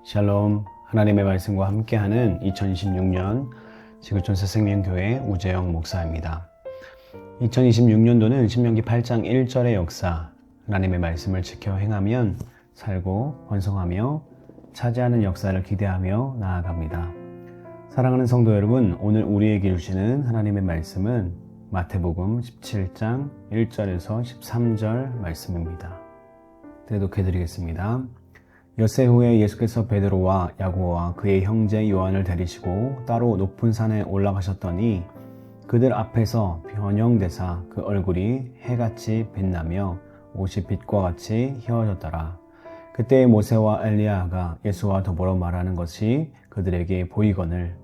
샬롬, 하나님의 말씀과 함께하는 2026년 지구촌 새생명교회 우재영 목사입니다. 2026년도는 신명기 8장 1절의 역사, 하나님의 말씀을 지켜 행하면 살고 번성하며 차지하는 역사를 기대하며 나아갑니다. 사랑하는 성도 여러분, 오늘 우리에게 주시는 하나님의 말씀은 마태복음 17장 1절에서 13절 말씀입니다. 대독해드리겠습니다. 엿새 후에 예수께서 베드로와 야고보와 그의 형제 요한을 데리시고 따로 높은 산에 올라가셨더니 그들 앞에서 변형되사 그 얼굴이 해같이 빛나며 옷이 빛과 같이 휘어졌더라. 그때 모세와 엘리야가 예수와 더불어 말하는 것이 그들에게 보이거늘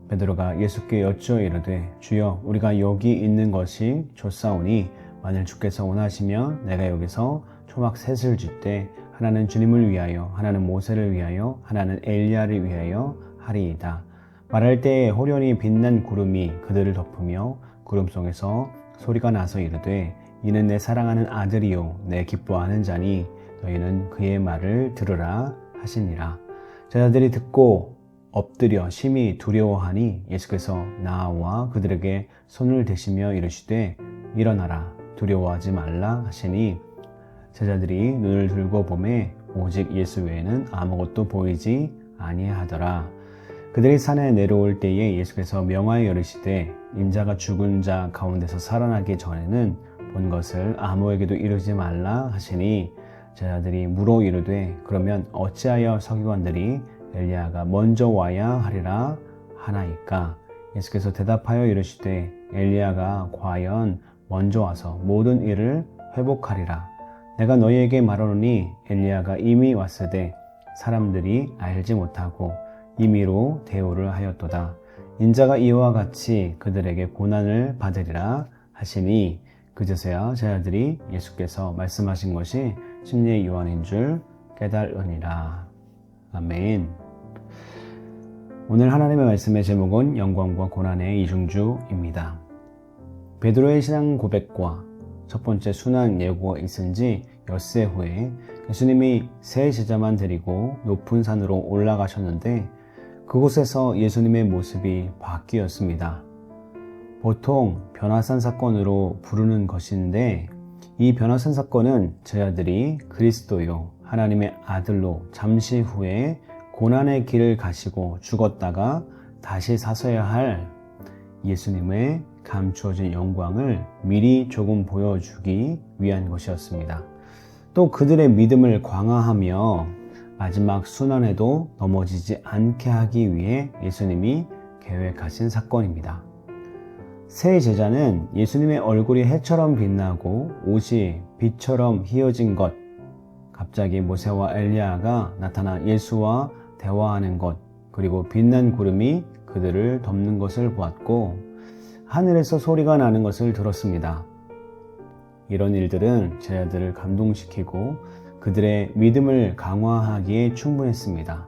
베드로가 예수께 여쭈어 이르되 주여 우리가 여기 있는 것이 좋사오니 만일 주께서 원하시면 내가 여기서 초막 셋을 짓되 하나는 주님을 위하여 하나는 모세를 위하여 하나는 엘리야를 위하여 하리이다. 말할 때에 호련히 빛난 구름이 그들을 덮으며 구름 속에서 소리가 나서 이르되 이는 내 사랑하는 아들이요 내 기뻐하는 자니 너희는 그의 말을 들으라 하시니라. 제자들이 듣고 엎드려 심히 두려워하니 예수께서 나와 그들에게 손을 대시며 이르시되 일어나라 두려워하지 말라 하시니 제자들이 눈을 들고 보매 오직 예수 외에는 아무것도 보이지 아니하더라. 그들이 산에 내려올 때에 예수께서 명하여 이르시되 인자가 죽은 자 가운데서 살아나기 전에는 본 것을 아무에게도 이르지 말라 하시니 제자들이 물어 이르되 그러면 어찌하여 서기관들이 엘리야가 먼저 와야 하리라 하나이까? 예수께서 대답하여 이르시되 엘리야가 과연 먼저 와서 모든 일을 회복하리라. 내가 너희에게 말하노니 엘리야가 이미 왔으되 사람들이 알지 못하고 임의로 대우를 하였도다. 인자가 이와 같이 그들에게 고난을 받으리라 하시니 그제서야 제자들이 예수께서 말씀하신 것이 침례 요한인 줄 깨달으니라. 아멘. 오늘 하나님의 말씀의 제목은 영광과 고난의 이중주입니다. 베드로의 신앙 고백과 첫 번째 순환 예고가 있은 지 엿새 후에 예수님이 세 제자만 데리고 높은 산으로 올라가셨는데 그곳에서 예수님의 모습이 바뀌었습니다. 보통 변화산 사건으로 부르는 것인데 이 변화산 사건은 제자들이 그리스도요 하나님의 아들로 잠시 후에 고난의 길을 가시고 죽었다가 다시 사셔야 할 예수님의 감추어진 영광을 미리 조금 보여주기 위한 것이었습니다. 또 그들의 믿음을 강화하며 마지막 순환에도 넘어지지 않게 하기 위해 예수님이 계획하신 사건입니다. 세 제자는 예수님의 얼굴이 해처럼 빛나고 옷이 빛처럼 휘어진 것, 갑자기 모세와 엘리야가 나타나 예수와 대화하는 것, 그리고 빛난 구름이 그들을 덮는 것을 보았고 하늘에서 소리가 나는 것을 들었습니다. 이런 일들은 제자들을 감동시키고 그들의 믿음을 강화하기에 충분했습니다.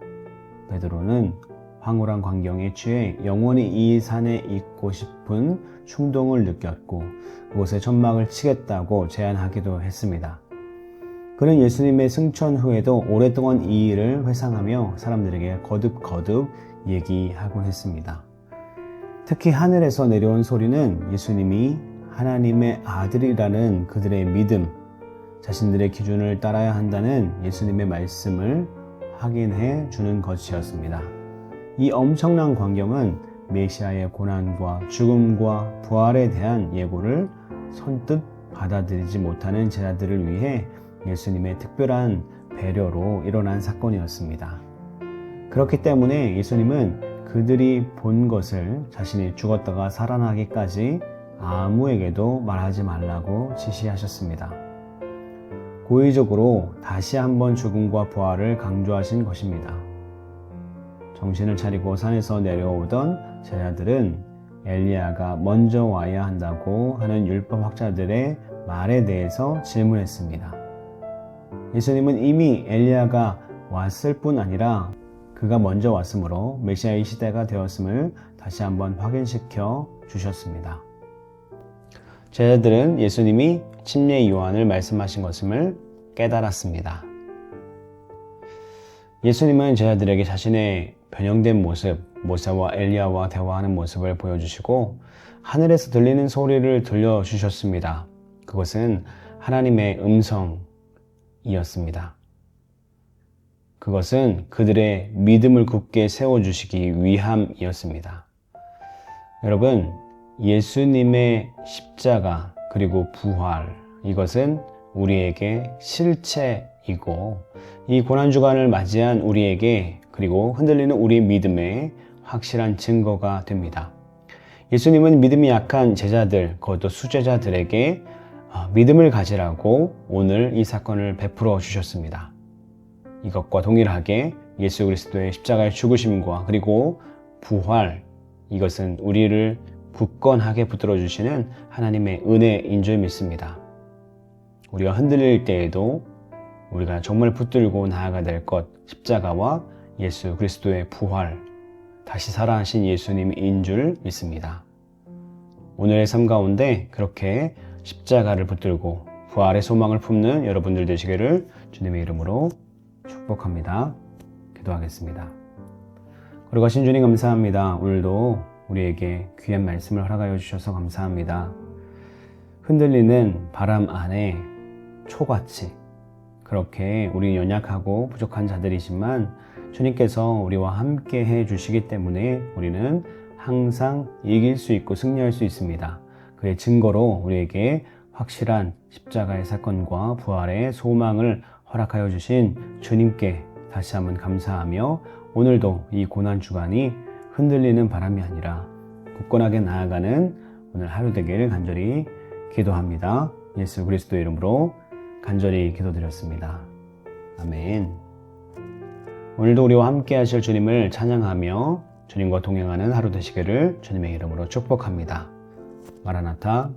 베드로는 황홀한 광경에 취해 영원히 이 산에 있고 싶은 충동을 느꼈고 그곳에 천막을 치겠다고 제안하기도 했습니다. 그는 예수님의 승천 후에도 오랫동안 이 일을 회상하며 사람들에게 거듭거듭 얘기하곤 했습니다. 특히 하늘에서 내려온 소리는 예수님이 하나님의 아들이라는 그들의 믿음, 자신들의 기준을 따라야 한다는 예수님의 말씀을 확인해 주는 것이었습니다. 이 엄청난 광경은 메시아의 고난과 죽음과 부활에 대한 예고를 선뜻 받아들이지 못하는 제자들을 위해 예수님의 특별한 배려로 일어난 사건이었습니다. 그렇기 때문에 예수님은 그들이 본 것을 자신이 죽었다가 살아나기까지 아무에게도 말하지 말라고 지시하셨습니다. 고의적으로 다시 한번 죽음과 부활을 강조하신 것입니다. 정신을 차리고 산에서 내려오던 제자들은 엘리야가 먼저 와야 한다고 하는 율법학자들의 말에 대해서 질문했습니다. 예수님은 이미 엘리야가 왔을 뿐 아니라 그가 먼저 왔으므로 메시아의 시대가 되었음을 다시 한번 확인시켜 주셨습니다. 제자들은 예수님이 침례 요한을 말씀하신 것임을 깨달았습니다. 예수님은 제자들에게 자신의 변형된 모습, 모세와 엘리야와 대화하는 모습을 보여주시고 하늘에서 들리는 소리를 들려주셨습니다. 그것은 하나님의 음성이었습니다. 그것은 그들의 믿음을 굳게 세워주시기 위함이었습니다. 여러분, 예수님의 십자가 그리고 부활, 이것은 우리에게 실체이고 이 고난주간을 맞이한 우리에게 그리고 흔들리는 우리의 믿음의 확실한 증거가 됩니다. 예수님은 믿음이 약한 제자들, 그것도 수제자들에게 믿음을 가지라고 오늘 이 사건을 베풀어 주셨습니다. 이것과 동일하게 예수 그리스도의 십자가의 죽으심과 그리고 부활, 이것은 우리를 굳건하게 붙들어 주시는 하나님의 은혜인 줄 믿습니다. 우리가 흔들릴 때에도 우리가 정말 붙들고 나아가야 될 것, 십자가와 예수 그리스도의 부활, 다시 살아나신 예수님인 줄 믿습니다. 오늘의 삶 가운데 그렇게 십자가를 붙들고 부활의 소망을 품는 여러분들 되시기를 주님의 이름으로 축복합니다. 기도하겠습니다. 거룩하신 주님 감사합니다. 오늘도 우리에게 귀한 말씀을 허락하여 주셔서 감사합니다. 흔들리는 바람 안에 초같이 그렇게 우리 연약하고 부족한 자들이지만 주님께서 우리와 함께 해 주시기 때문에 우리는 항상 이길 수 있고 승리할 수 있습니다. 그의 증거로 우리에게 확실한 십자가의 사건과 부활의 소망을 허락하여 주신 주님께 다시 한번 감사하며 오늘도 이 고난주간이 흔들리는 바람이 아니라 굳건하게 나아가는 오늘 하루 되기를 간절히 기도합니다. 예수 그리스도의 이름으로 간절히 기도드렸습니다. 아멘. 오늘도 우리와 함께 하실 주님을 찬양하며 주님과 동행하는 하루 되시기를 주님의 이름으로 축복합니다. 마라나타.